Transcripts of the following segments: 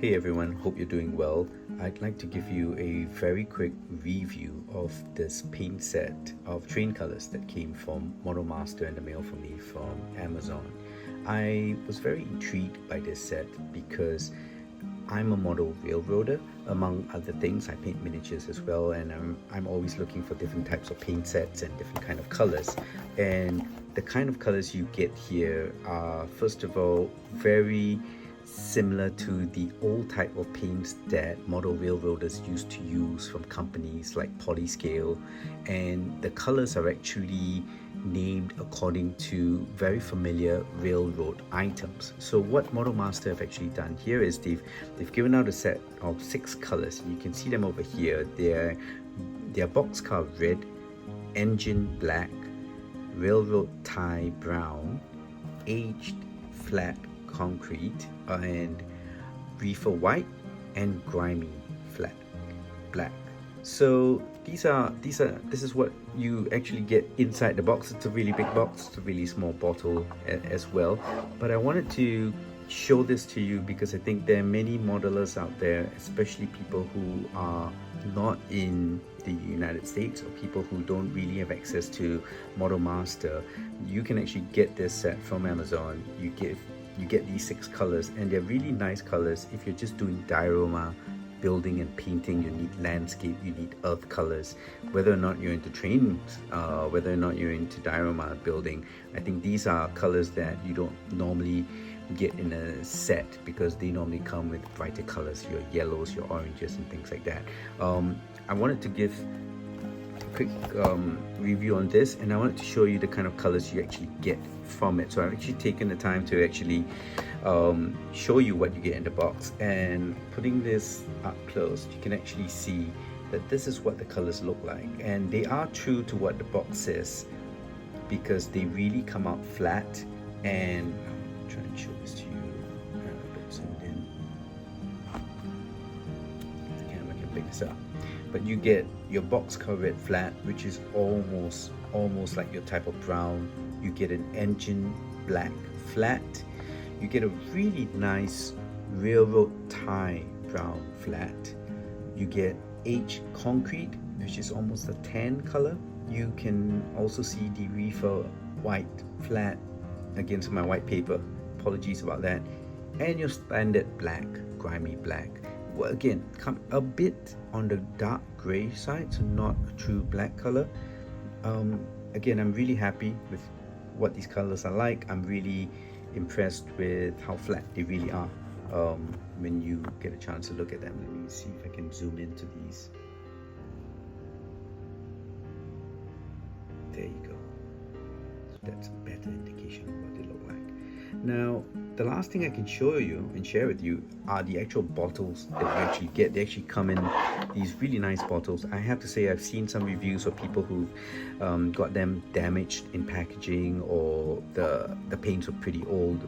Hey everyone, hope you're doing well. I'd like to give you a very quick review of this paint set of train colors that came from Model Master in the mail for me from Amazon. I was very intrigued by this set because I'm a model railroader. Among other things, I paint miniatures as well, and I'm always looking for different types of paint sets and different kind of colors. And the kind of colors you get here are, first of all, very similar to the old type of paints that model railroaders used to use from companies like Polyscale, and the colors are actually named according to very familiar railroad items. So what Model Master have actually done here is they've given out a set of 6 colors. You can see them over here. They're boxcar red, engine black, railroad tie brown, aged flat concrete, and reefer white, and grimy flat black. So this is what you actually get inside the box. It's a really big box, it's a really small bottle as well, but I wanted to show this to you because I think there are many modelers out there, especially people who are not in the United States or people who don't really have access to Model Master. You can actually get this set from Amazon. You get these 6 colors, and they're really nice colors. If you're just doing diorama building and painting, you need landscape, you need earth colors. Whether or not you're into trains, whether or not you're into diorama building, I think these are colors that you don't normally get in a set because they normally come with brighter colors, your yellows, your oranges, and things like that. I wanted to give quick review on this, and I wanted to show you the kind of colors you actually get from it. So I've actually taken the time to actually show you what you get in the box, and putting this up close, you can actually see that this is what the colors look like, and they are true to what the box says because they really come out flat. And I'll try and show this to you a bit zoomed in. The camera can pick this up. But you get your boxcar red flat, which is almost like your type of brown. You get an engine black flat. You get a really nice railroad tie brown flat. You get H concrete, which is almost a tan color. You can also see the reefer white flat against my white paper. Apologies about that. And your standard black, grimy black. Well, again, come a bit on the dark gray side, so not a true black color. Again, I'm really happy with what these colors are like. I'm really impressed with how flat they really are when you get a chance to look at them. Let me see if I can zoom into these. There you go. So that's a better indication of what they look like. Now, the last thing I can show you and share with you are the actual bottles that you actually get. They actually come in these really nice bottles. I have to say, I've seen some reviews of people who've got them damaged in packaging, or the paints were pretty old.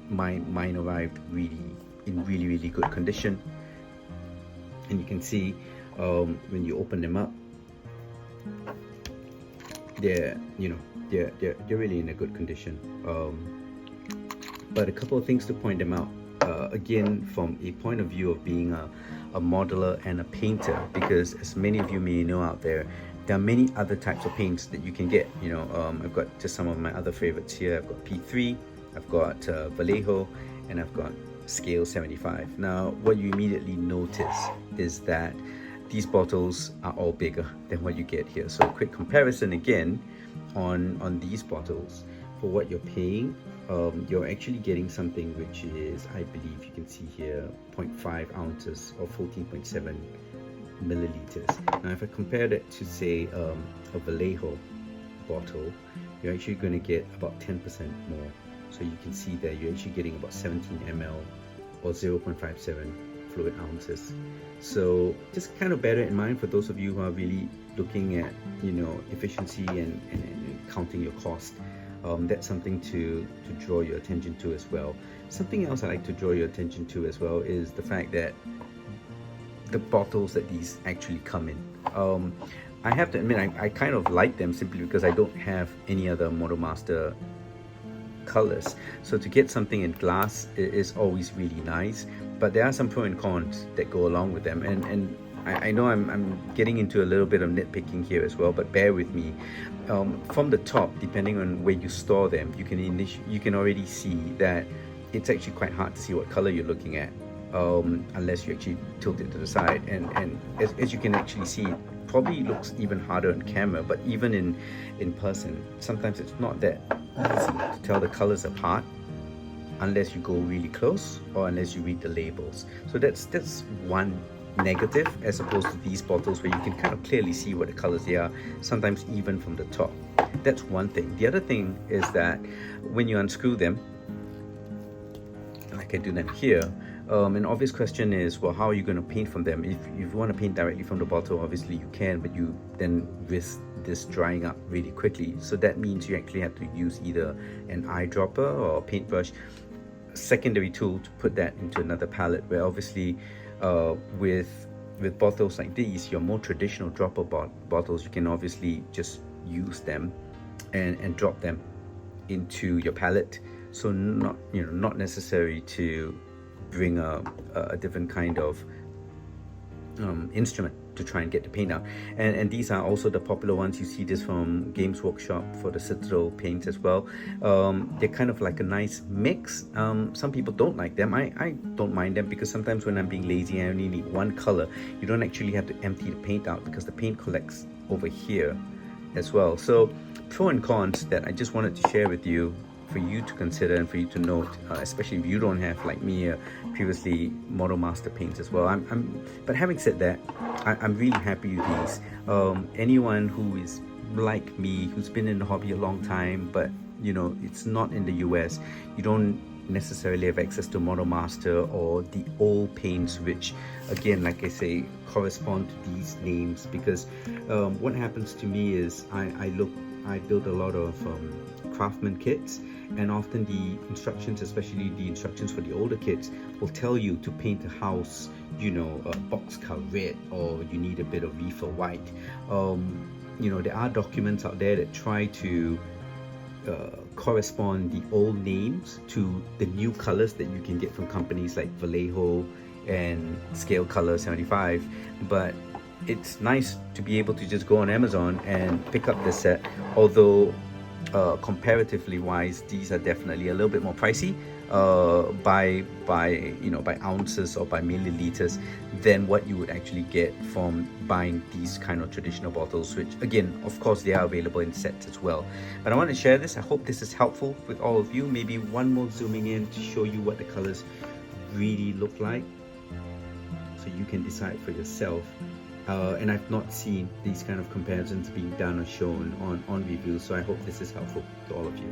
Mine arrived in really good condition, and you can see when you open them up, they're really in a good condition. But a couple of things to point them out, again, from a point of view of being a modeler and a painter, because as many of you may know out there, there are many other types of paints that you can get. I've got just some of my other favorites here. I've got P3, I've got Vallejo, and I've got Scale 75. Now, what you immediately notice is that these bottles are all bigger than what you get here. So a quick comparison again on these bottles. For what you're paying, you're actually getting something which is, I believe you can see here, 0.5 ounces or 14.7 milliliters. Now if I compare that to, say, a Vallejo bottle, you're actually going to get about 10% more. So you can see that you're actually getting about 17 ml or 0.57 fluid ounces. So just kind of bear it in mind for those of you who are really looking at efficiency and counting your cost. That's something to draw your attention to as well. Something else I like to draw your attention to as well is the fact that the bottles that these actually come in. I have to admit, I kind of like them simply because I don't have any other Model Master colors. So to get something in glass is always really nice, but there are some pros and cons that go along with them, and I know I'm getting into a little bit of nitpicking here as well, but bear with me. From the top, depending on where you store them, you can already see that it's actually quite hard to see what color you're looking at, unless you actually tilt it to the side, and as you can actually see, it probably looks even harder on camera, but even in person, sometimes it's not that easy to tell the colors apart unless you go really close or unless you read the labels. So that's one negative, as opposed to these bottles where you can kind of clearly see what the colors they are, sometimes even from the top. That's one thing. The other thing is that when you unscrew them, like I do them here, an obvious question is, well, how are you going to paint from them? If you want to paint directly from the bottle, obviously you can, but you then risk this drying up really quickly. So that means you actually have to use either an eyedropper or a paintbrush, secondary tool, to put that into another palette, where obviously with bottles like these, your more traditional dropper bottles, you can obviously just use them and drop them into your palette. So not necessary to bring a different kind of instrument to try and get the paint out. And these are also the popular ones. You see this from Games Workshop for the Citadel paints as well. They're kind of like a nice mix. Some people don't like them. I don't mind them, because sometimes when I'm being lazy, I only need one color. You don't actually have to empty the paint out, because the paint collects over here as well. So pro and cons that I just wanted to share with you, for you to consider and for you to note, especially if you don't have, like me, previously Model Master paints as well. But having said that, I'm really happy with these. Anyone who is like me, who's been in the hobby a long time, but it's not in the US, you don't necessarily have access to Model Master or the old paints, which again, like I say, correspond to these names. Because what happens to me is I build a lot of craftsman kits, and often the instructions, especially the instructions for the older kits, will tell you to paint a house, a boxcar red, or you need a bit of reefer white. There are documents out there that try to correspond the old names to the new colors that you can get from companies like Vallejo and Scale Color 75, but it's nice to be able to just go on Amazon and pick up this set, although comparatively wise, these are definitely a little bit more pricey by ounces or by milliliters than what you would actually get from buying these kind of traditional bottles, which again, of course, they are available in sets as well. But I want to share this. I hope this is helpful with all of you. Maybe one more zooming in to show you what the colors really look like, so you can decide for yourself. And I've not seen these kind of comparisons being done or shown on reviews, so I hope this is helpful to all of you.